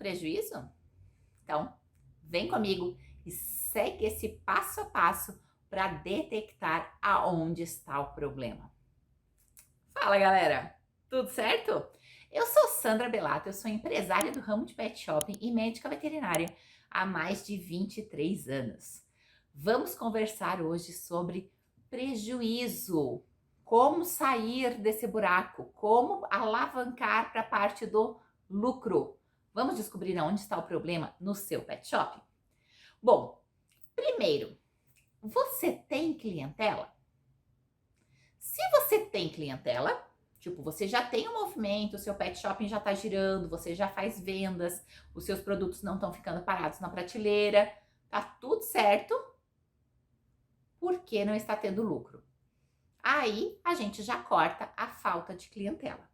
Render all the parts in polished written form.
prejuízo? Então, vem comigo e segue esse passo a passo para detectar aonde está o problema. Fala, galera! Tudo certo? Eu sou Sandra Bellato, eu sou empresária do ramo de pet shopping e médica veterinária há mais de 23 anos. Vamos conversar hoje sobre prejuízo, como sair desse buraco, como alavancar para a parte do lucro. Vamos descobrir onde está o problema no seu pet shop? Bom, primeiro, você tem clientela? Se você tem clientela, tipo, você já tem um movimento, o seu pet shopping já está girando, você já faz vendas, os seus produtos não estão ficando parados na prateleira, tá tudo certo, por que não está tendo lucro? Aí a gente já corta a falta de clientela.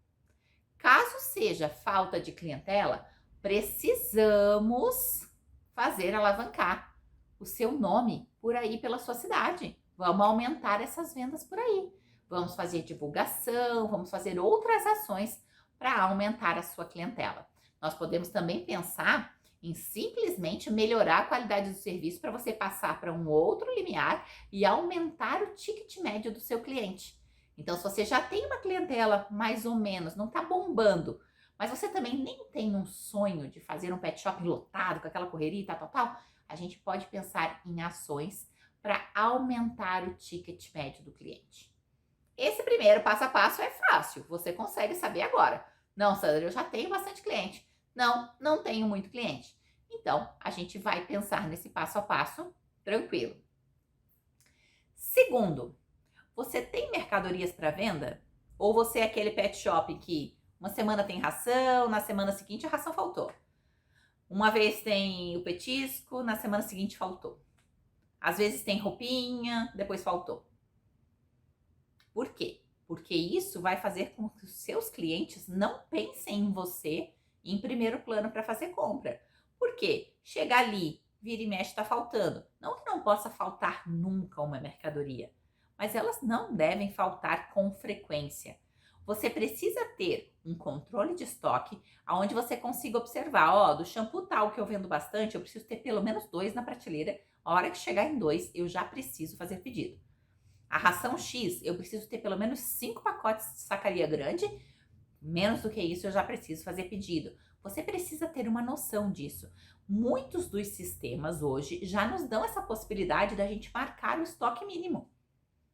Caso seja falta de clientela, precisamos fazer alavancar o seu nome por aí pela sua cidade. Vamos aumentar essas vendas por aí. Vamos fazer divulgação, vamos fazer outras ações para aumentar a sua clientela. Nós podemos também pensar em simplesmente melhorar a qualidade do serviço para você passar para um outro limiar e aumentar o ticket médio do seu cliente. Então, se você já tem uma clientela mais ou menos, não está bombando, mas você também nem tem um sonho de fazer um pet shop lotado com aquela correria e tal, a gente pode pensar em ações para aumentar o ticket médio do cliente. Esse primeiro passo a passo é fácil, você consegue saber agora. Não, Sandra, eu já tenho bastante cliente. Não, não tenho muito cliente. Então, a gente vai pensar nesse passo a passo tranquilo. Segundo, você tem mercadorias para venda? Ou você é aquele pet shop que uma semana tem ração, na semana seguinte a ração faltou? Uma vez tem o petisco, na semana seguinte faltou. Às vezes tem roupinha, depois faltou. Por quê? Porque isso vai fazer com que os seus clientes não pensem em você em primeiro plano para fazer compra. Por quê? Chega ali, vira e mexe, está faltando. Não que não possa faltar nunca uma mercadoria, mas elas não devem faltar com frequência. Você precisa ter um controle de estoque onde você consiga observar, ó, do shampoo tal que eu vendo bastante, eu preciso ter pelo menos 2 na prateleira. A hora que chegar em 2, eu já preciso fazer pedido. A ração X, eu preciso ter pelo menos 5 pacotes de sacaria grande, menos do que isso eu já preciso fazer pedido. Você precisa ter uma noção disso. Muitos dos sistemas hoje já nos dão essa possibilidade da gente marcar o estoque mínimo.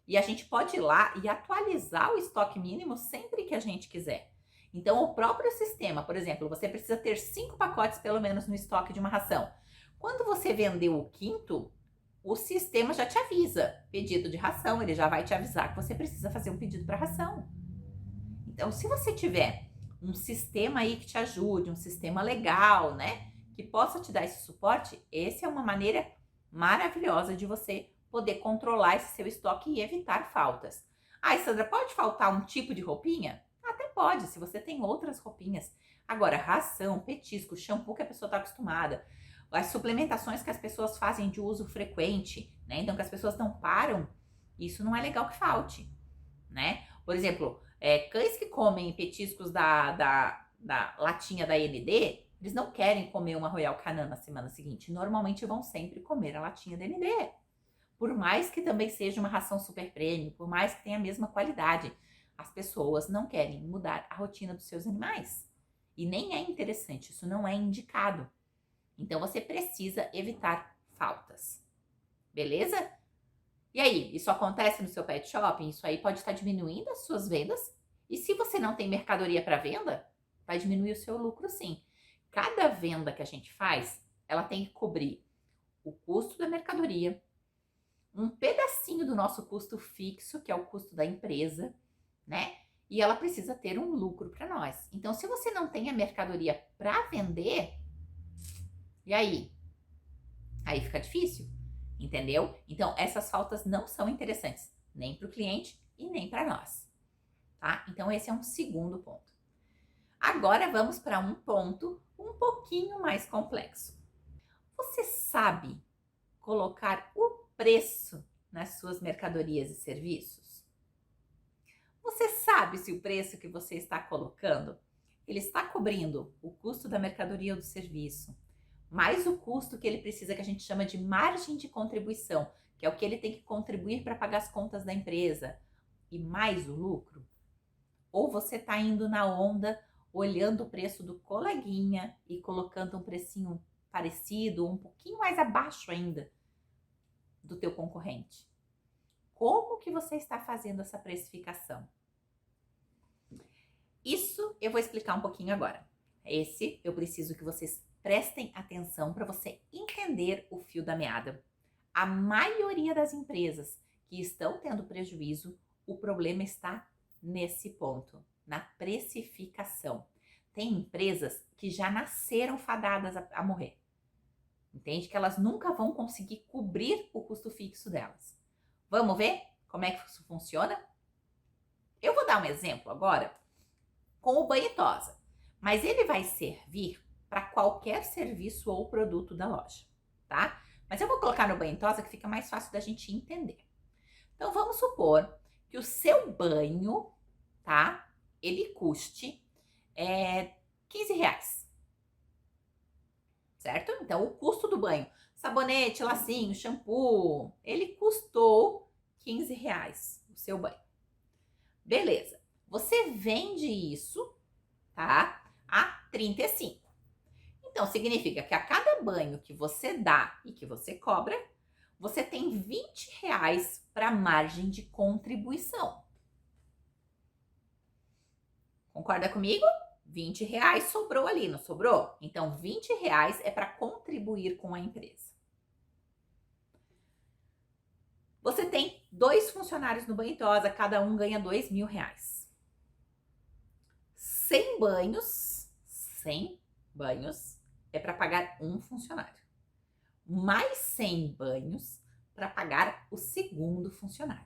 E a gente pode ir lá e atualizar o estoque mínimo sempre que a gente quiser. Então, o próprio sistema, por exemplo, você precisa ter 5 pacotes pelo menos no estoque de uma ração. Quando você vendeu o quinto, o sistema já te avisa, pedido de ração, ele já vai te avisar que você precisa fazer um pedido para ração. Então, se você tiver um sistema aí que te ajude, um sistema legal, né, que possa te dar esse suporte, essa é uma maneira maravilhosa de você poder controlar esse seu estoque e evitar faltas. Ai, Sandra, pode faltar um tipo de roupinha? Até pode, se você tem outras roupinhas. Agora, ração, petisco, shampoo que a pessoa está acostumada, as suplementações que as pessoas fazem de uso frequente, né? Então, que as pessoas não param, isso não é legal que falte, né? Por exemplo, cães que comem petiscos da latinha da ND, eles não querem comer uma Royal Canin na semana seguinte. Normalmente vão sempre comer a latinha da ND. Por mais que também seja uma ração super premium, por mais que tenha a mesma qualidade, as pessoas não querem mudar a rotina dos seus animais. E nem é interessante, isso não é indicado. Então, você precisa evitar faltas, beleza? E aí, isso acontece no seu pet shopping? Isso aí pode estar diminuindo as suas vendas? E se você não tem mercadoria para venda, vai diminuir o seu lucro sim. Cada venda que a gente faz, ela tem que cobrir o custo da mercadoria, um pedacinho do nosso custo fixo, que é o custo da empresa, né? E ela precisa ter um lucro para nós. Então, se você não tem a mercadoria para vender, e aí? Aí fica difícil, entendeu? Então, essas faltas não são interessantes, nem para o cliente e nem para nós, tá? Então, esse é um segundo ponto. Agora, vamos para um ponto um pouquinho mais complexo. Você sabe colocar o preço nas suas mercadorias e serviços? Você sabe se o preço que você está colocando ele está cobrindo o custo da mercadoria ou do serviço, mais o custo que ele precisa, que a gente chama de margem de contribuição, que é o que ele tem que contribuir para pagar as contas da empresa, e mais o lucro? Ou você está indo na onda, olhando o preço do coleguinha e colocando um precinho parecido, um pouquinho mais abaixo ainda do teu concorrente? Como que você está fazendo essa precificação? Isso eu vou explicar um pouquinho agora. Esse eu preciso que vocês prestem atenção para você entender o fio da meada. A maioria das empresas que estão tendo prejuízo, o problema está nesse ponto, na precificação. Tem empresas que já nasceram fadadas a morrer. Entende? Que elas nunca vão conseguir cobrir o custo fixo delas. Vamos ver como é que isso funciona? Eu vou dar um exemplo agora com o banho e tosa, mas ele vai servir para qualquer serviço ou produto da loja, tá? Mas eu vou colocar no banho e tosa que fica mais fácil da gente entender. Então vamos supor que o seu banho, tá? Ele custe 15 reais, certo? Então o custo do banho, sabonete, lacinho, shampoo, ele custou 15 reais o seu banho. Beleza, você vende isso, tá? A 35. Então significa que a cada banho que você dá e que você cobra, você tem 20 reais para margem de contribuição. Concorda comigo? 20 reais sobrou ali, não sobrou? Então 20 reais é para contribuir com a empresa. Você tem 2 funcionários no banho e tosa, cada um ganha 2.000 reais. 100 banhos é para pagar um funcionário. Mais 100 banhos para pagar o segundo funcionário.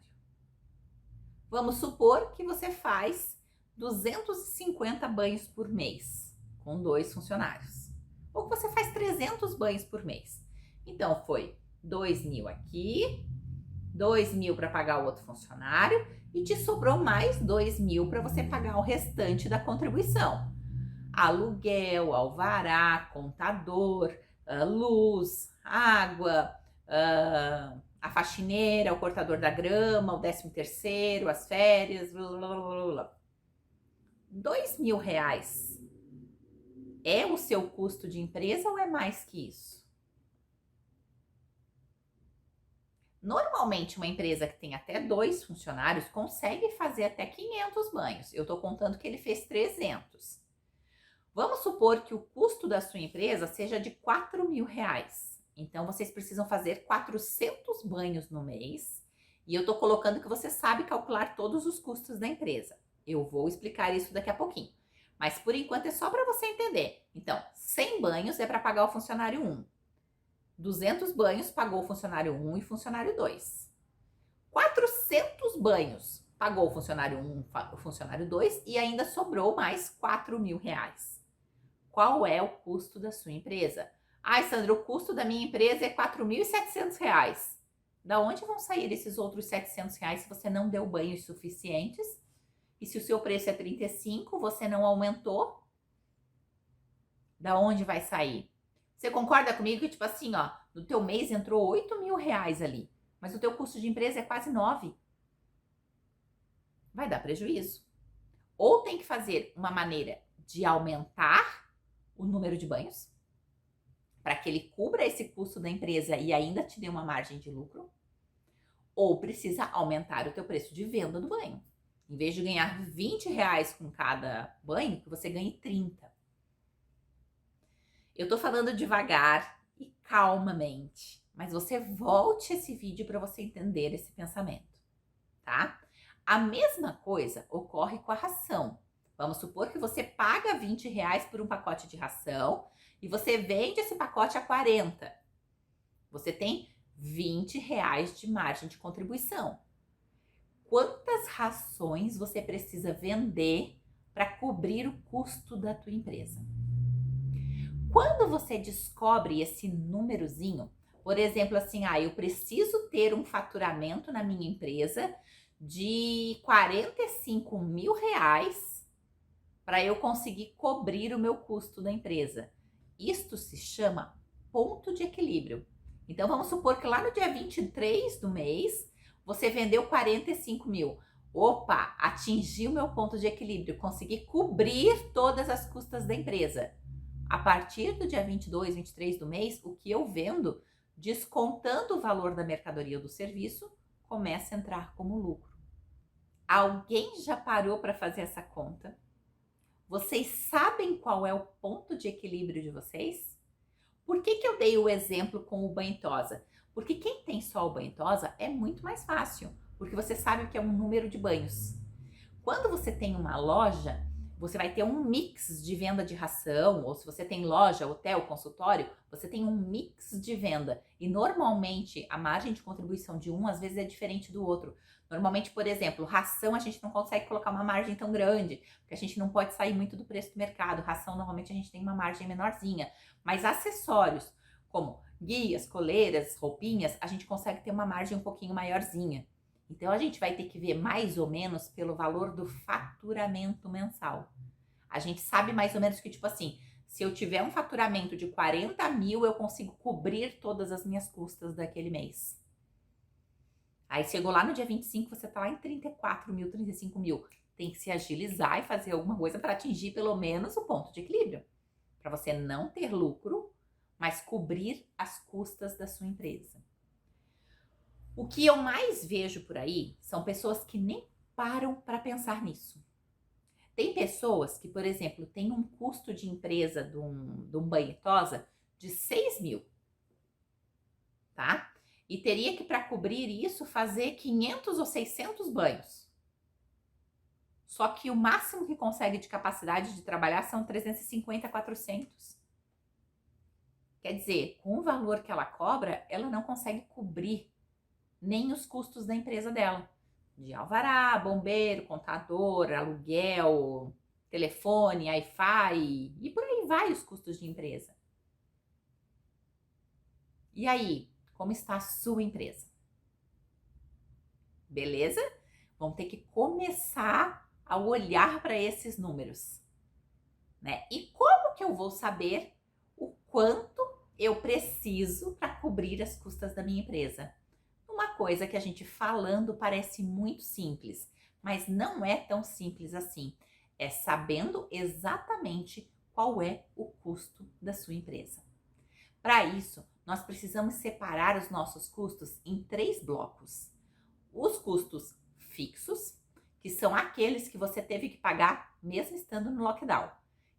Vamos supor que você faz 250 banhos por mês com 2 funcionários. Ou que você faz 300 banhos por mês. Então foi 2.000 aqui, 2.000 para pagar o outro funcionário e te sobrou mais 2.000 para você pagar o restante da contribuição. Aluguel, alvará, contador, luz, água, a faxineira, o cortador da grama, o 13º, as férias, blá, blá, blá, blá. 2.000 reais é o seu custo de empresa ou é mais que isso? Normalmente, uma empresa que tem até 2 funcionários consegue fazer até 500 banhos. Eu estou contando que ele fez 300. Vamos supor que o custo da sua empresa seja de 4.000 reais. Então, vocês precisam fazer 400 banhos no mês. E eu estou colocando que você sabe calcular todos os custos da empresa. Eu vou explicar isso daqui a pouquinho. Mas, por enquanto, é só para você entender. Então, 100 banhos é para pagar o funcionário 1. 200 banhos pagou o funcionário 1 e funcionário 2. 400 banhos pagou o funcionário 1, o funcionário 2 e ainda sobrou mais 4.000 reais. Qual é o custo da sua empresa? Ai, Sandra, o custo da minha empresa é 4.700 reais. Da onde vão sair esses outros 700 reais se você não deu banhos suficientes? E se o seu preço é 35, você não aumentou? Da onde vai sair? Você concorda comigo que, tipo assim, ó, no teu mês entrou 8.000 reais ali, mas o teu custo de empresa é quase 9? Vai dar prejuízo. Ou tem que fazer uma maneira de aumentar o número de banhos, para que ele cubra esse custo da empresa e ainda te dê uma margem de lucro, ou precisa aumentar o teu preço de venda do banho. Em vez de ganhar 20 reais com cada banho, que você ganhe 30. Eu tô falando devagar e calmamente, mas você volte esse vídeo para você entender esse pensamento, tá? A mesma coisa ocorre com a ração. Vamos supor que você paga 20 reais por um pacote de ração e você vende esse pacote a 40. Você tem 20 reais de margem de contribuição. Quantas rações você precisa vender para cobrir o custo da tua empresa? Quando você descobre esse númerozinho, por exemplo, assim, eu preciso ter um faturamento na minha empresa de 45.000 reais para eu conseguir cobrir o meu custo da empresa. Isto se chama ponto de equilíbrio. Então, vamos supor que lá no dia 23 do mês, você vendeu 45 mil. Opa, atingi o meu ponto de equilíbrio, consegui cobrir todas as custas da empresa. A partir do dia 22, 23 do mês, o que eu vendo, descontando o valor da mercadoria ou do serviço, começa a entrar como lucro. Alguém já parou para fazer essa conta? Vocês sabem qual é o ponto de equilíbrio de vocês? Por que eu dei o exemplo com o banho tosa? Porque quem tem só o banho tosa é muito mais fácil, porque você sabe o que é um número de banhos. Quando você tem uma loja, você vai ter um mix de venda de ração, ou se você tem loja, hotel, consultório, você tem um mix de venda. E normalmente a margem de contribuição de um às vezes é diferente do outro. Normalmente, por exemplo, ração a gente não consegue colocar uma margem tão grande, porque a gente não pode sair muito do preço do mercado. Ração normalmente a gente tem uma margem menorzinha. Mas acessórios, como guias, coleiras, roupinhas, a gente consegue ter uma margem um pouquinho maiorzinha. Então, a gente vai ter que ver mais ou menos pelo valor do faturamento mensal. A gente sabe mais ou menos que, tipo assim, se eu tiver um faturamento de 40 mil, eu consigo cobrir todas as minhas custas daquele mês. Aí, chegou lá no dia 25, você tá lá em 34 mil, 35 mil. Tem que se agilizar e fazer alguma coisa para atingir pelo menos o ponto de equilíbrio. Para você não ter lucro, mas cobrir as custas da sua empresa. O que eu mais vejo por aí são pessoas que nem param para pensar nisso. Tem pessoas que, por exemplo, têm um custo de empresa de um banho tosa de 6 mil, tá? E teria que, para cobrir isso, fazer 500 ou 600 banhos. Só que o máximo que consegue de capacidade de trabalhar são 350, 400. Quer dizer, com o valor que ela cobra, ela não consegue cobrir nem os custos da empresa dela. De alvará, bombeiro, contador, aluguel, telefone, Wi-Fi e por aí vai os custos de empresa. E aí, como está a sua empresa? Beleza? Vamos ter que começar a olhar para esses números, né? E como que eu vou saber o quanto eu preciso para cobrir as custas da minha empresa? Uma coisa que a gente falando parece muito simples, mas não é tão simples assim. É sabendo exatamente qual é o custo da sua empresa. Para isso, nós precisamos separar os nossos custos em 3 blocos. Os custos fixos, que são aqueles que você teve que pagar mesmo estando no lockdown.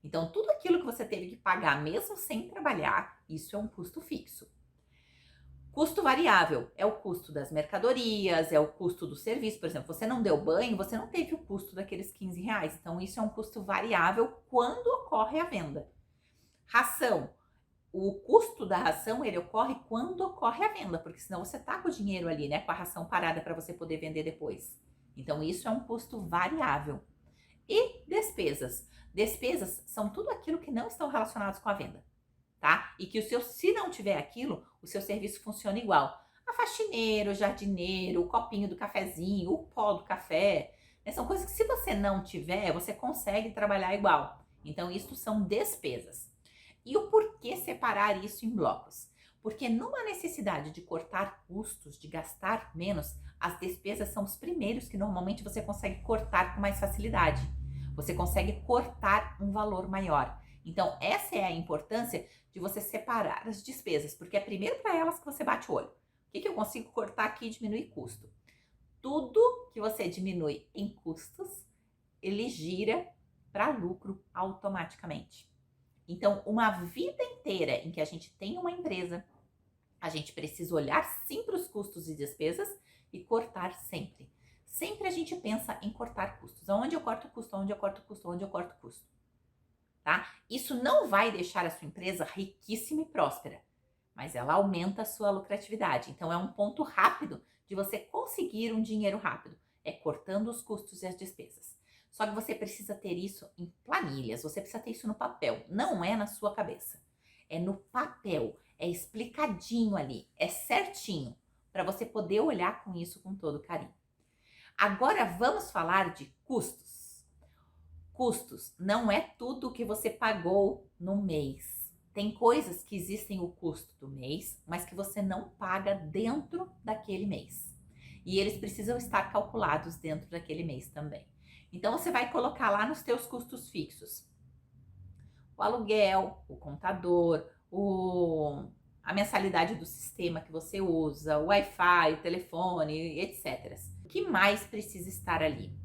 Então, tudo aquilo que você teve que pagar mesmo sem trabalhar, isso é um custo fixo. Custo variável é o custo das mercadorias, é o custo do serviço. Por exemplo, você não deu banho, você não teve o custo daqueles 15 reais. Então, isso é um custo variável quando ocorre a venda. Ração. O custo da ração, ele ocorre quando ocorre a venda, porque senão você tá com o dinheiro ali, né, com a ração parada para você poder vender depois. Então, isso é um custo variável. E despesas. Despesas são tudo aquilo que não estão relacionados com a venda, tá? E que se não tiver aquilo, o seu serviço funciona igual. A faxineiro, o jardineiro, o copinho do cafezinho, o pó do café, né? São coisas que se você não tiver, você consegue trabalhar igual. Então, isso são despesas. E o porquê separar isso em blocos? Porque numa necessidade de cortar custos, de gastar menos, as despesas são os primeiros que normalmente você consegue cortar com mais facilidade. Você consegue cortar um valor maior. Então, essa é a importância de você separar as despesas, porque é primeiro para elas que você bate o olho. O que eu consigo cortar aqui e diminuir custo? Tudo que você diminui em custos, ele gira para lucro automaticamente. Então, uma vida inteira em que a gente tem uma empresa, a gente precisa olhar sim para os custos e despesas e cortar sempre. Sempre a gente pensa em cortar custos. Aonde eu corto custo, aonde eu corto custo, aonde eu corto custo. Tá? Isso não vai deixar a sua empresa riquíssima e próspera, mas ela aumenta a sua lucratividade. Então, é um ponto rápido de você conseguir um dinheiro rápido. É cortando os custos e as despesas. Só que você precisa ter isso em planilhas, você precisa ter isso no papel, não é na sua cabeça. É no papel, é explicadinho ali, é certinho, para você poder olhar com isso com todo carinho. Agora vamos falar de custos. Custos não é tudo que você pagou no mês. Tem coisas que existem o custo do mês, mas que você não paga dentro daquele mês. E eles precisam estar calculados dentro daquele mês também. Então você vai colocar lá nos teus custos fixos o aluguel, o contador, a mensalidade do sistema que você usa, o Wi-Fi, o telefone, etc. O que mais precisa estar ali?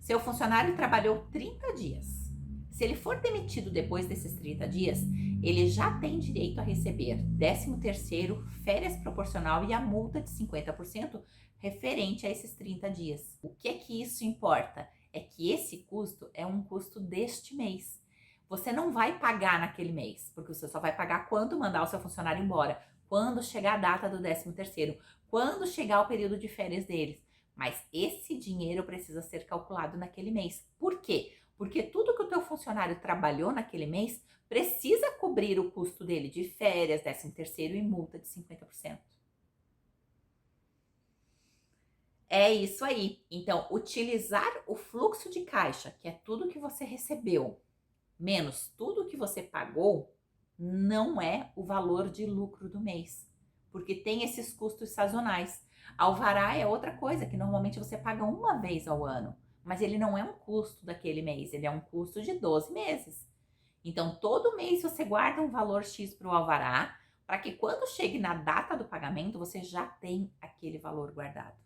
Seu funcionário trabalhou 30 dias. Se ele for demitido depois desses 30 dias, ele já tem direito a receber 13º, férias proporcional e a multa de 50% referente a esses 30 dias. O que é que isso importa? É que esse custo é um custo deste mês. Você não vai pagar naquele mês, porque você só vai pagar quando mandar o seu funcionário embora, quando chegar a data do 13º, quando chegar o período de férias deles. Mas esse dinheiro precisa ser calculado naquele mês. Por quê? Porque tudo que o teu funcionário trabalhou naquele mês precisa cobrir o custo dele de férias, 13º e multa de 50%. É isso aí. Então, utilizar o fluxo de caixa, que é tudo que você recebeu, menos tudo que você pagou, não é o valor de lucro do mês, porque tem esses custos sazonais. Alvará é outra coisa que normalmente você paga uma vez ao ano, mas ele não é um custo daquele mês, ele é um custo de 12 meses. Então, todo mês você guarda um valor X para o alvará, para que quando chegue na data do pagamento, você já tem aquele valor guardado.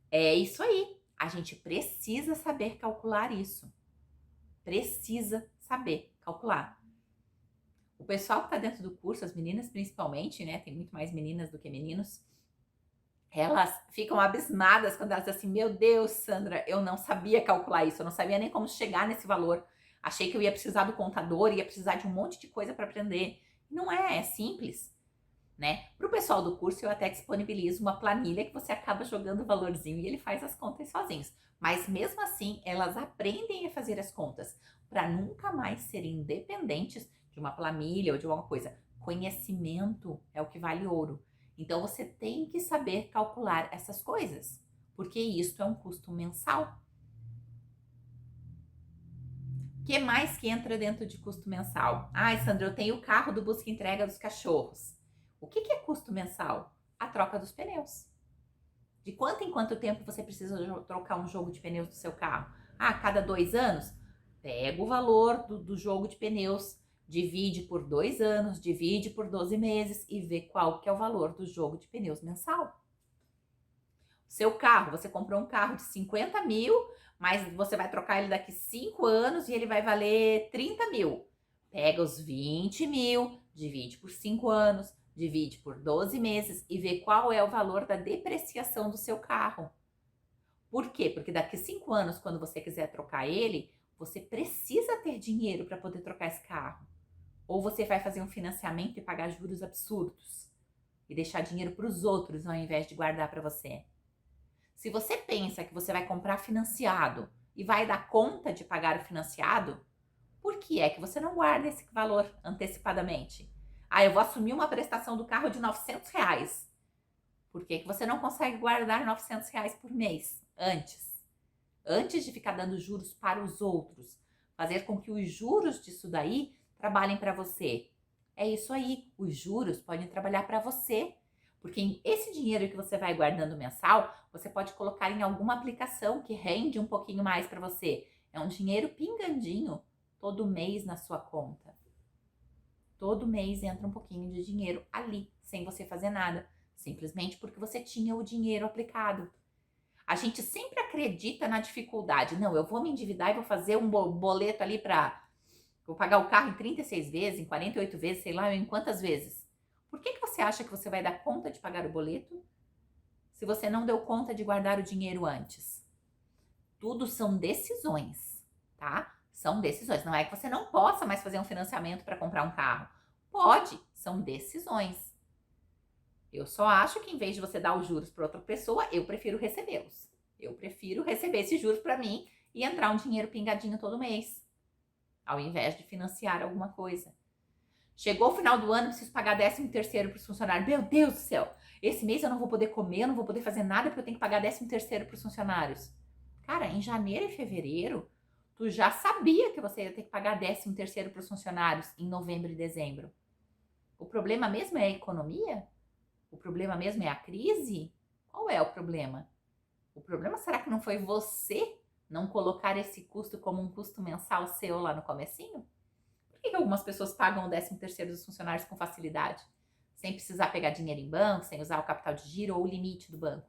É isso aí. A gente precisa saber calcular isso. Precisa saber calcular. O pessoal que está dentro do curso, as meninas principalmente, né? Tem muito mais meninas do que meninos. Elas ficam abismadas quando elas dizem assim, meu Deus, Sandra, eu não sabia calcular isso, eu não sabia nem como chegar nesse valor. Achei que eu ia precisar do contador, ia precisar de um monte de coisa para aprender. Não é simples, né? Para o pessoal do curso, eu até disponibilizo uma planilha que você acaba jogando o valorzinho e ele faz as contas sozinhos. Mas mesmo assim, elas aprendem a fazer as contas para nunca mais serem dependentes de uma planilha ou de alguma coisa. Conhecimento é o que vale ouro. Então você tem que saber calcular essas coisas, porque isso é um custo mensal. O que mais que entra dentro de custo mensal? Ai, Sandra, eu tenho o carro do busca e entrega dos cachorros. O que é custo mensal? A troca dos pneus. De quanto em quanto tempo você precisa trocar um jogo de pneus do seu carro? Ah, cada 2 anos? Pega o valor do jogo de pneus, divide por 2 anos, divide por 12 meses e vê qual que é o valor do jogo de pneus mensal. Seu carro, você comprou um carro de 50 mil, mas você vai trocar ele daqui 5 anos e ele vai valer 30 mil. Pega os 20 mil, divide por 5 anos, divide por 12 meses e vê qual é o valor da depreciação do seu carro. Por quê? Porque daqui 5 anos, quando você quiser trocar ele, você precisa ter dinheiro para poder trocar esse carro. Ou você vai fazer um financiamento e pagar juros absurdos e deixar dinheiro para os outros ao invés de guardar para você. Se você pensa que você vai comprar financiado e vai dar conta de pagar o financiado, por que é que você não guarda esse valor antecipadamente? Ah, eu vou assumir uma prestação do carro de R$900. Por que você não consegue guardar R$900 por mês antes? Antes de ficar dando juros para os outros. Fazer com que os juros disso daí trabalhem para você. É isso aí, os juros podem trabalhar para você. Porque esse dinheiro que você vai guardando mensal, você pode colocar em alguma aplicação que rende um pouquinho mais para você. É um dinheiro pingandinho todo mês na sua conta. Todo mês entra um pouquinho de dinheiro ali, sem você fazer nada. Simplesmente porque você tinha o dinheiro aplicado. A gente sempre acredita na dificuldade. Não, eu vou me endividar e vou fazer um boleto ali para... Vou pagar o carro em 36 vezes, em 48 vezes, sei lá, em quantas vezes. Por que você acha que você vai dar conta de pagar o boleto se você não deu conta de guardar o dinheiro antes? Tudo são decisões, tá? São decisões. Não é que você não possa mais fazer um financiamento para comprar um carro. Pode, são decisões. Eu só acho que em vez de você dar os juros para outra pessoa, eu prefiro recebê-los. Eu prefiro receber esses juros para mim e entrar um dinheiro pingadinho todo mês, ao invés de financiar alguma coisa. Chegou o final do ano, preciso pagar 13º para os funcionários. Meu Deus do céu, esse mês eu não vou poder comer, eu não vou poder fazer nada porque eu tenho que pagar 13º para os funcionários. Cara, em janeiro e fevereiro, tu já sabia que você ia ter que pagar 13º para os funcionários em novembro e dezembro. O problema mesmo é a economia? O problema mesmo é a crise? Qual é o problema? O problema será que não foi você não colocar esse custo como um custo mensal seu lá no comecinho? Por que algumas pessoas pagam o 13º dos funcionários com facilidade? Sem precisar pegar dinheiro em banco, sem usar o capital de giro ou o limite do banco?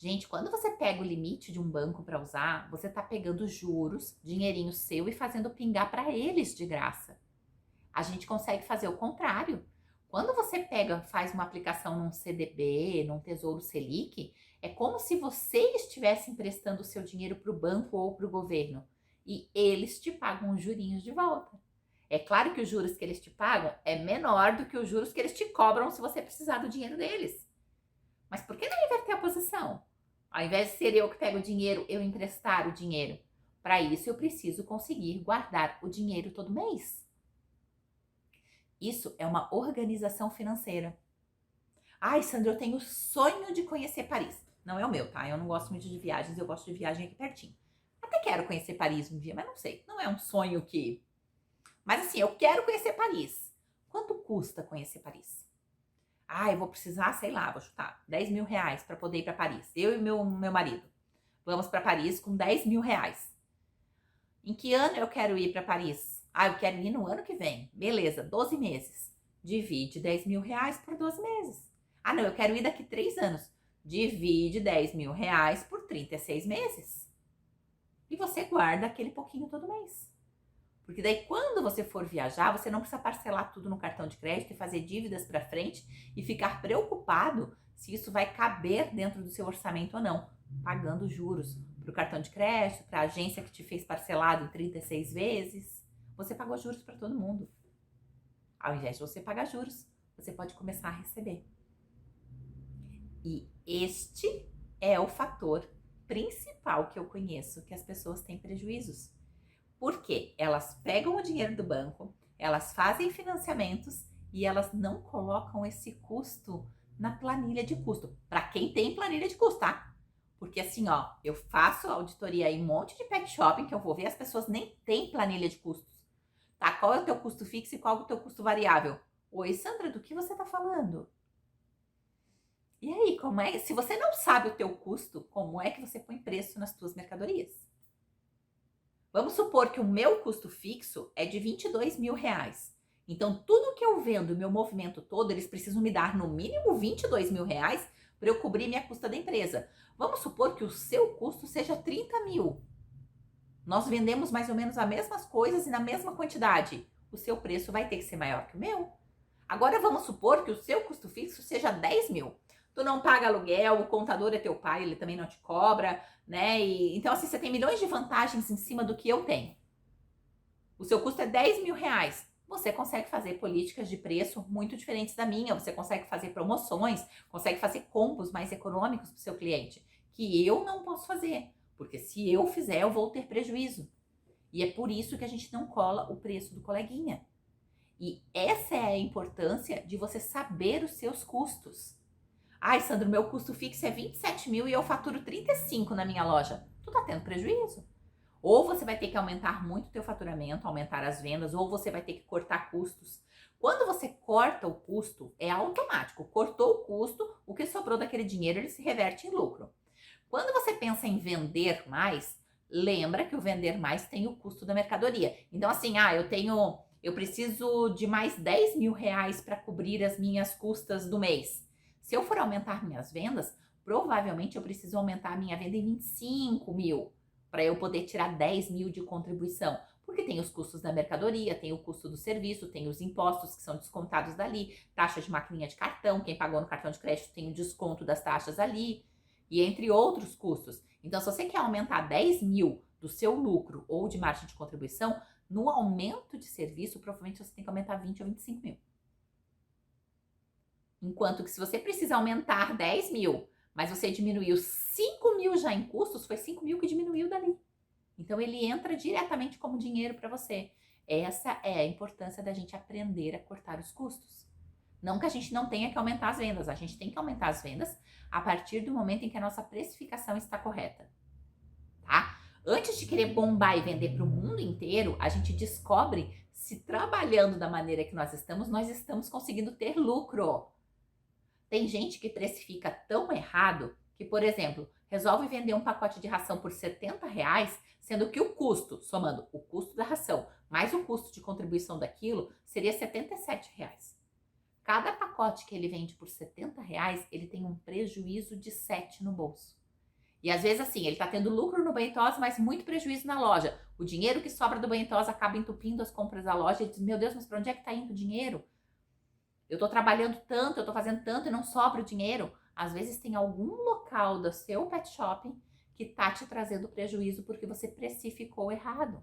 Gente, quando você pega o limite de um banco para usar, você está pegando juros, dinheirinho seu e fazendo pingar para eles de graça. A gente consegue fazer o contrário. Quando você faz uma aplicação num CDB, num Tesouro Selic, é como se você estivesse emprestando o seu dinheiro para o banco ou para o governo. E eles te pagam os jurinhos de volta. É claro que os juros que eles te pagam é menor do que os juros que eles te cobram se você precisar do dinheiro deles. Mas por que não inverter a posição? Ao invés de ser eu que pego o dinheiro, eu emprestar o dinheiro. Para isso, eu preciso conseguir guardar o dinheiro todo mês. Isso é uma organização financeira. Ai, Sandra, eu tenho sonho de conhecer Paris. Não é o meu, tá? Eu não gosto muito de viagens, eu gosto de viagem aqui pertinho. Até quero conhecer Paris um dia, mas não sei. Não é um sonho que... Mas assim, eu quero conhecer Paris. Quanto custa conhecer Paris? Ah, eu vou precisar, sei lá, vou chutar, 10 mil reais para poder ir para Paris. Eu e meu marido. Vamos para Paris com 10 mil reais. Em que ano eu quero ir para Paris? Ah, eu quero ir no ano que vem. Beleza, 12 meses. Divide 10 mil reais por 12 meses. Ah, não, eu quero ir daqui 3 anos. Divide 10 mil reais por 36 meses. E você guarda aquele pouquinho todo mês. Porque daí quando você for viajar, você não precisa parcelar tudo no cartão de crédito e fazer dívidas para frente e ficar preocupado se isso vai caber dentro do seu orçamento ou não, pagando juros para o cartão de crédito, para a agência que te fez parcelado em 36 vezes. Você pagou juros para todo mundo. Ao invés de você pagar juros, você pode começar a receber. E este é o fator principal que eu conheço que as pessoas têm prejuízos. Porque elas pegam o dinheiro do banco, elas fazem financiamentos e elas não colocam esse custo na planilha de custo. Para quem tem planilha de custo, tá? Porque assim, ó, eu faço auditoria em um monte de pet shopping que eu vou ver, as pessoas nem têm planilha de custos. Tá? Qual é o teu custo fixo e qual é o teu custo variável? Oi, Sandra, do que você tá falando? E aí, como é? Se você não sabe o teu custo, como é que você põe preço nas tuas mercadorias? Vamos supor que o meu custo fixo é de 22 mil reais. Então, tudo que eu vendo, meu movimento todo, eles precisam me dar no mínimo 22 mil reais para eu cobrir minha custa da empresa. Vamos supor que o seu custo seja 30 mil. Nós vendemos mais ou menos as mesmas coisas e na mesma quantidade. O seu preço vai ter que ser maior que o meu. Agora, vamos supor que o seu custo fixo seja 10 mil. Tu não paga aluguel, o contador é teu pai, ele também não te cobra, né? Então, assim, você tem milhões de vantagens em cima do que eu tenho. O seu custo é 10 mil reais. Você consegue fazer políticas de preço muito diferentes da minha. Você consegue fazer promoções, consegue fazer combos mais econômicos para o seu cliente, que eu não posso fazer. Porque se eu fizer, eu vou ter prejuízo. E é por isso que a gente não cola o preço do coleguinha. E essa é a importância de você saber os seus custos. Ai, Sandro, meu custo fixo é 27 mil e eu faturo 35 na minha loja. Tu tá tendo prejuízo. Ou você vai ter que aumentar muito o teu faturamento, aumentar as vendas, ou você vai ter que cortar custos. Quando você corta o custo, é automático. Cortou o custo, o que sobrou daquele dinheiro, ele se reverte em lucro. Quando você pensa em vender mais, lembra que o vender mais tem o custo da mercadoria. Então, assim, eu preciso de mais 10 mil reais para cobrir as minhas custas do mês. Se eu for aumentar minhas vendas, provavelmente eu preciso aumentar a minha venda em 25 mil para eu poder tirar 10 mil de contribuição. Porque tem os custos da mercadoria, tem o custo do serviço, tem os impostos que são descontados dali, taxa de maquininha de cartão, quem pagou no cartão de crédito tem o desconto das taxas ali, e entre outros custos. Então, se você quer aumentar 10 mil do seu lucro ou de margem de contribuição, no aumento de serviço, provavelmente você tem que aumentar 20 ou 25 mil. Enquanto que se você precisa aumentar 10 mil, mas você diminuiu 5 mil já em custos, foi 5 mil que diminuiu dali. Então, ele entra diretamente como dinheiro para você. Essa é a importância da gente aprender a cortar os custos. Não que a gente não tenha que aumentar as vendas, a gente tem que aumentar as vendas a partir do momento em que a nossa precificação está correta. tá? Antes de querer bombar e vender para o mundo inteiro, a gente descobre se trabalhando da maneira que nós estamos conseguindo ter lucro. Tem gente que precifica tão errado que, por exemplo, resolve vender um pacote de ração por R$70, sendo que o custo, somando o custo da ração mais o custo de contribuição daquilo, seria R$77. Cada pacote que ele vende por R$70, ele tem um prejuízo de 7 no bolso. E às vezes assim, ele tá tendo lucro no Banho-Tosa, mas muito prejuízo na loja. O dinheiro que sobra do Banho-Tosa acaba entupindo as compras da loja. Ele diz, meu Deus, mas pra onde é que tá indo o dinheiro? Eu tô trabalhando tanto, eu tô fazendo tanto e não sobra o dinheiro. Às vezes tem algum local do seu pet shopping que tá te trazendo prejuízo porque você precificou errado.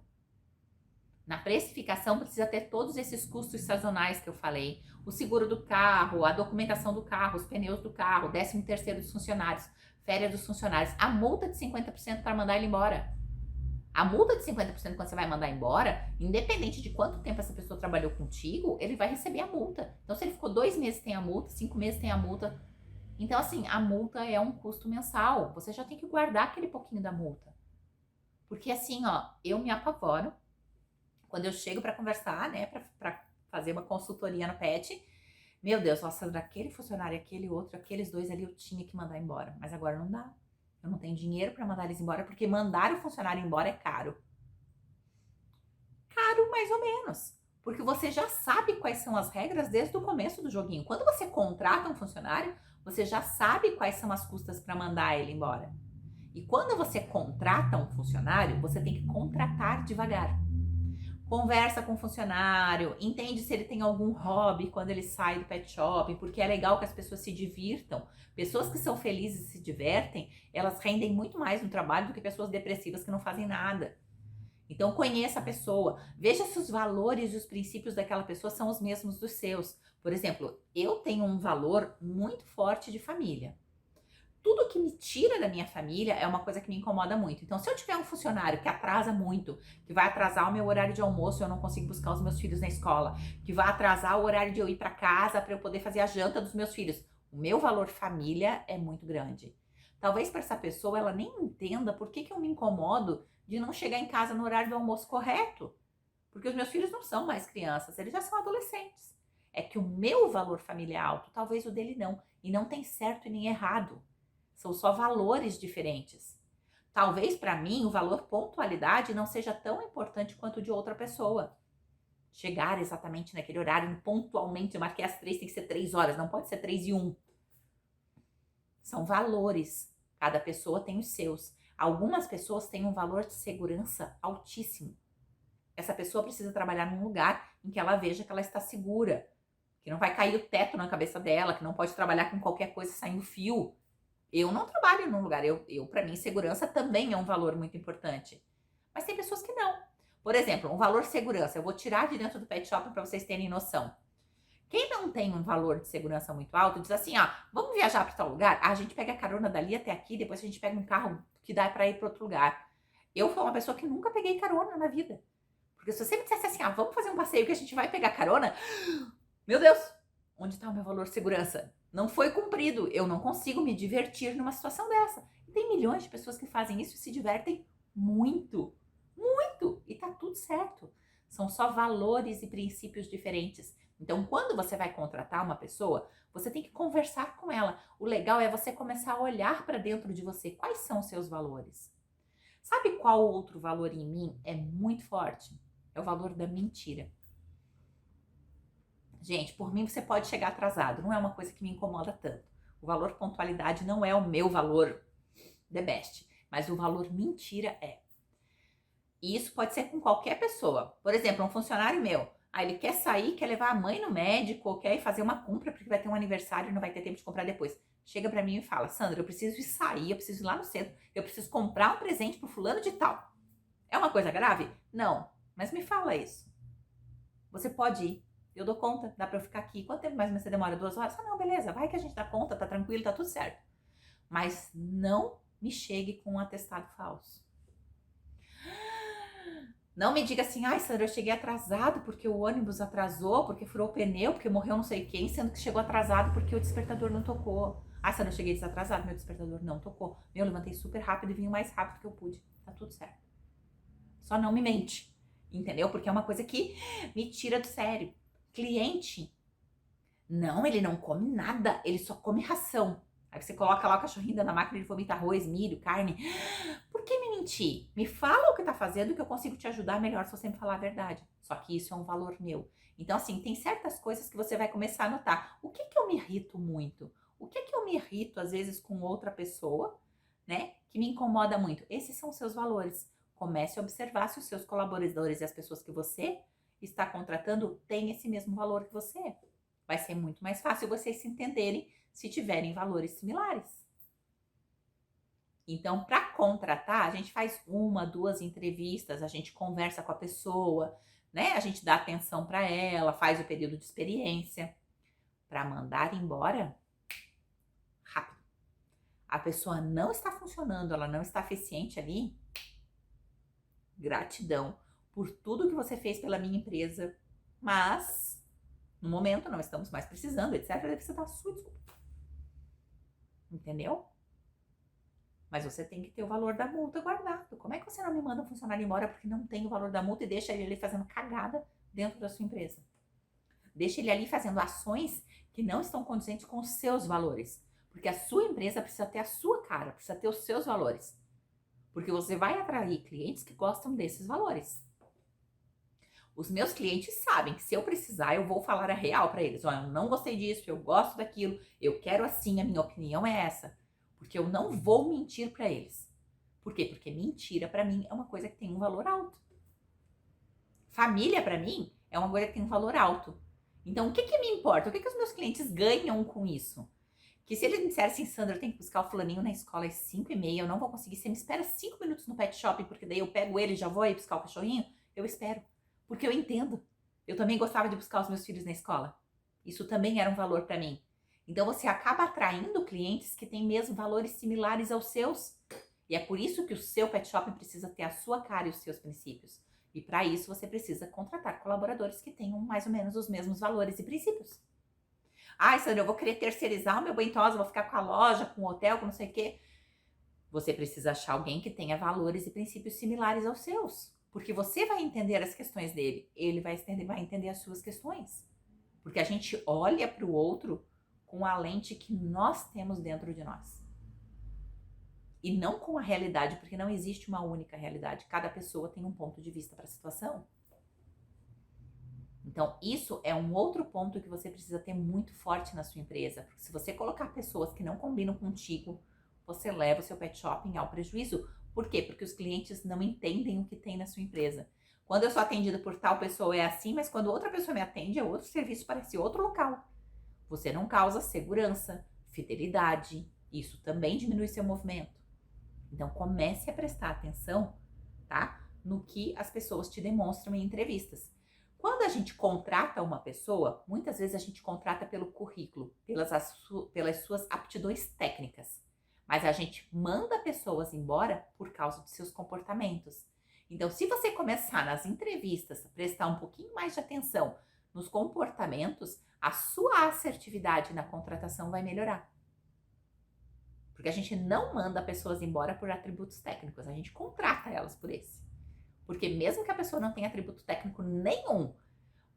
Na precificação precisa ter todos esses custos sazonais que eu falei. O seguro do carro, a documentação do carro, os pneus do carro, 13º dos funcionários, férias dos funcionários, a multa de 50% para mandar ele embora. A multa de 50% quando você vai mandar embora, independente de quanto tempo essa pessoa trabalhou contigo, ele vai receber a multa. Então, se ele ficou 2 meses, tem a multa, 5 meses tem a multa. Então, assim, a multa é um custo mensal. Você já tem que guardar aquele pouquinho da multa. Porque assim, ó, eu me apavoro quando eu chego para conversar, né, para fazer uma consultoria no pet. Meu Deus, nossa, daquele funcionário, aquele outro, aqueles 2 ali eu tinha que mandar embora. Mas agora não dá. Eu não tenho dinheiro para mandar eles embora, porque mandar o funcionário embora é caro. Caro mais ou menos. Porque você já sabe quais são as regras desde o começo do joguinho. Quando você contrata um funcionário, você já sabe quais são as custas para mandar ele embora. E quando você contrata um funcionário, você tem que contratar devagar. Conversa com o funcionário, entende se ele tem algum hobby quando ele sai do pet shop, porque é legal que as pessoas se divirtam. Pessoas que são felizes e se divertem, elas rendem muito mais no trabalho do que pessoas depressivas que não fazem nada. Então conheça a pessoa, veja se os valores e os princípios daquela pessoa são os mesmos dos seus. Por exemplo, eu tenho um valor muito forte de família. Tudo que me tira da minha família é uma coisa que me incomoda muito. Então, se eu tiver um funcionário que atrasa muito, que vai atrasar o meu horário de almoço, eu não consigo buscar os meus filhos na escola, que vai atrasar o horário de eu ir para casa para eu poder fazer a janta dos meus filhos, o meu valor família é muito grande. Talvez para essa pessoa ela nem entenda por que eu me incomodo de não chegar em casa no horário do almoço correto. Porque os meus filhos não são mais crianças, eles já são adolescentes. É que o meu valor família é alto, talvez o dele não. E não tem certo e nem errado. São só valores diferentes. Talvez para mim o valor pontualidade não seja tão importante quanto o de outra pessoa. Chegar exatamente naquele horário, pontualmente, eu marquei às 3, tem que ser 3 horas, não pode ser 3:01. São valores. Cada pessoa tem os seus. Algumas pessoas têm um valor de segurança altíssimo. Essa pessoa precisa trabalhar num lugar em que ela veja que ela está segura, que não vai cair o teto na cabeça dela, que não pode trabalhar com qualquer coisa saindo fio. Eu não trabalho num lugar, para mim, segurança também é um valor muito importante. Mas tem pessoas que não. Por exemplo, um valor segurança, eu vou tirar de dentro do pet shop para vocês terem noção. Quem não tem um valor de segurança muito alto, diz assim, vamos viajar para tal lugar? A gente pega a carona dali até aqui, depois a gente pega um carro que dá para ir para outro lugar. Eu fui uma pessoa que nunca peguei carona na vida. Porque se você me dissesse assim, vamos fazer um passeio que a gente vai pegar carona, meu Deus, onde está o meu valor de segurança? Não foi cumprido, eu não consigo me divertir numa situação dessa. E tem milhões de pessoas que fazem isso e se divertem muito, muito, e tá tudo certo. São só valores e princípios diferentes. Então, quando você vai contratar uma pessoa, você tem que conversar com ela. O legal é você começar a olhar para dentro de você. Quais são os seus valores? Sabe qual outro valor em mim é muito forte? É o valor da mentira. Gente, por mim você pode chegar atrasado, não é uma coisa que me incomoda tanto. O valor pontualidade não é o meu valor the best, mas o valor mentira é. E isso pode ser com qualquer pessoa. Por exemplo, um funcionário meu, ele quer sair, quer levar a mãe no médico, ou quer ir fazer uma compra porque vai ter um aniversário e não vai ter tempo de comprar depois. Chega pra mim e fala, Sandra, eu preciso ir sair, eu preciso ir lá no centro, eu preciso comprar um presente pro fulano de tal. É uma coisa grave? Não, mas me fala isso. Você pode ir. Eu dou conta, dá pra eu ficar aqui. Quanto tempo mais você demora? 2 horas? Não, beleza, vai que a gente dá conta, tá tranquilo, tá tudo certo. Mas não me chegue com um atestado falso. Não me diga assim, Sandra, eu cheguei atrasado porque o ônibus atrasou, porque furou o pneu, porque morreu não sei quem, sendo que chegou atrasado porque o despertador não tocou. Sandra, eu cheguei desatrasado, meu despertador não tocou. Eu levantei super rápido e vim o mais rápido que eu pude. tá tudo certo. Só não me mente, entendeu? Porque é uma coisa que me tira do sério. Cliente, não, ele não come nada, ele só come ração. Aí você coloca lá o cachorrinho na máquina, ele vomita arroz, milho, carne. Por que me mentir? Me fala o que tá fazendo que eu consigo te ajudar melhor se você me falar a verdade. Só que isso é um valor meu. Então, assim, tem certas coisas que você vai começar a notar. O que eu me irrito muito? O que eu me irrito, às vezes, com outra pessoa, né? Que me incomoda muito. Esses são os seus valores. Comece a observar se os seus colaboradores e as pessoas que você está contratando têm esse mesmo valor que você. Vai ser muito mais fácil vocês se entenderem se tiverem valores similares. Então, para contratar, a gente faz 1, 2 entrevistas, a gente conversa com a pessoa, né? A gente dá atenção para ela, faz o período de experiência. Para mandar embora, rápido. A pessoa não está funcionando, ela não está eficiente ali. Gratidão por tudo que você fez pela minha empresa, mas no momento não estamos mais precisando, etc. Deve ser da sua desculpa. Entendeu? Mas você tem que ter o valor da multa guardado. Como é que você não me manda um funcionário embora porque não tem o valor da multa e deixa ele ali fazendo cagada dentro da sua empresa? Deixa ele ali fazendo ações que não estão condizentes com os seus valores. Porque a sua empresa precisa ter a sua cara, precisa ter os seus valores. Porque você vai atrair clientes que gostam desses valores. Os meus clientes sabem que se eu precisar, eu vou falar a real para eles. Olha, eu não gostei disso, eu gosto daquilo, eu quero assim, a minha opinião é essa. Porque eu não vou mentir para eles. Por quê? Porque mentira para mim é uma coisa que tem um valor alto. Família para mim é uma coisa que tem um valor alto. Então, o que me importa? O que os meus clientes ganham com isso? Que se eles me disserem assim, Sandra, eu tenho que buscar o fulaninho na escola às 5h30, eu não vou conseguir, você me espera 5 minutos no pet shop, porque daí eu pego ele e já vou aí buscar o cachorrinho, eu espero. Porque eu entendo. Eu também gostava de buscar os meus filhos na escola. Isso também era um valor para mim. Então, você acaba atraindo clientes que têm mesmo valores similares aos seus. E é por isso que o seu pet shop precisa ter a sua cara e os seus princípios. E para isso, você precisa contratar colaboradores que tenham mais ou menos os mesmos valores e princípios. Ah, Sandra, eu vou querer terceirizar o meu Bentosa, vou ficar com a loja, com o hotel, com não sei o quê. Você precisa achar alguém que tenha valores e princípios similares aos seus. Porque você vai entender as questões dele, ele vai entender as suas questões. Porque a gente olha para o outro com a lente que nós temos dentro de nós. E não com a realidade, porque não existe uma única realidade. Cada pessoa tem um ponto de vista para a situação. Então, isso é um outro ponto que você precisa ter muito forte na sua empresa. Porque se você colocar pessoas que não combinam contigo, você leva o seu pet shopping ao prejuízo. Por quê? Porque os clientes não entendem o que tem na sua empresa. Quando eu sou atendida por tal pessoa é assim, mas quando outra pessoa me atende é outro serviço, parece outro local. Você não causa segurança, fidelidade. Isso também diminui seu movimento. Então, comece a prestar atenção, tá? No que as pessoas te demonstram em entrevistas. Quando a gente contrata uma pessoa, muitas vezes a gente contrata pelo currículo, pelas suas aptidões técnicas. Mas a gente manda pessoas embora por causa de seus comportamentos. Então, se você começar nas entrevistas a prestar um pouquinho mais de atenção nos comportamentos, a sua assertividade na contratação vai melhorar. Porque a gente não manda pessoas embora por atributos técnicos, a gente contrata elas por esse. Porque mesmo que a pessoa não tenha atributo técnico nenhum,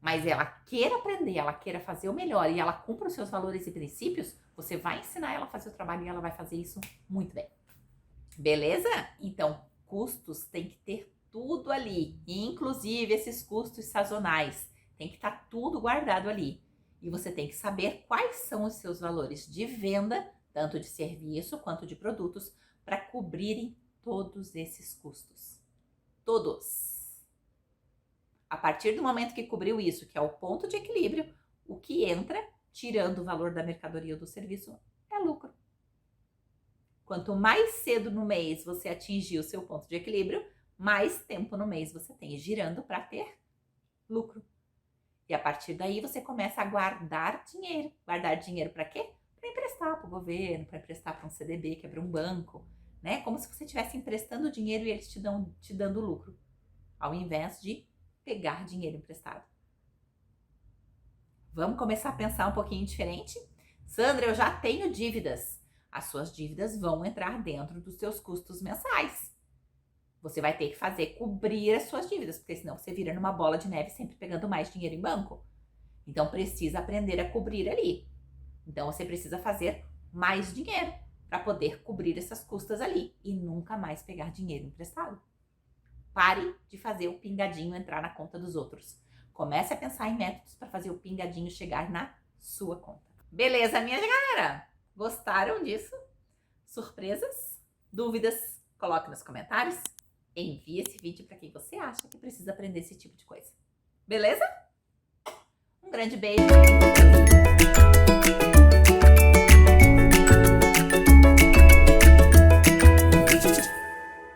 mas ela queira aprender, ela queira fazer o melhor e ela cumpra os seus valores e princípios, você vai ensinar ela a fazer o trabalho e ela vai fazer isso muito bem. Beleza? Então, custos tem que ter tudo ali, inclusive esses custos sazonais. Tem que estar tudo guardado ali. E você tem que saber quais são os seus valores de venda, tanto de serviço quanto de produtos, para cobrirem todos esses custos. Todos. A partir do momento que cobriu isso, que é o ponto de equilíbrio, o que entra, tirando o valor da mercadoria ou do serviço, é lucro. Quanto mais cedo no mês você atingir o seu ponto de equilíbrio, mais tempo no mês você tem girando para ter lucro. E a partir daí você começa a guardar dinheiro. Guardar dinheiro para quê? Para emprestar para o governo, para emprestar para um CDB, que é para um banco, né? Como se você estivesse emprestando dinheiro e eles te dando lucro, ao invés de pegar dinheiro emprestado. Vamos começar a pensar um pouquinho diferente? Sandra, eu já tenho dívidas. As suas dívidas vão entrar dentro dos seus custos mensais. Você vai ter que fazer cobrir as suas dívidas, porque senão você vira numa bola de neve sempre pegando mais dinheiro em banco. Então precisa aprender a cobrir ali. Então você precisa fazer mais dinheiro para poder cobrir essas custas ali e nunca mais pegar dinheiro emprestado. Pare de fazer o pingadinho entrar na conta dos outros. Comece a pensar em métodos para fazer o pingadinho chegar na sua conta. Beleza, minha galera? Gostaram disso? Surpresas? Dúvidas? Coloque nos comentários. Envie esse vídeo para quem você acha que precisa aprender esse tipo de coisa. Beleza? Um grande beijo.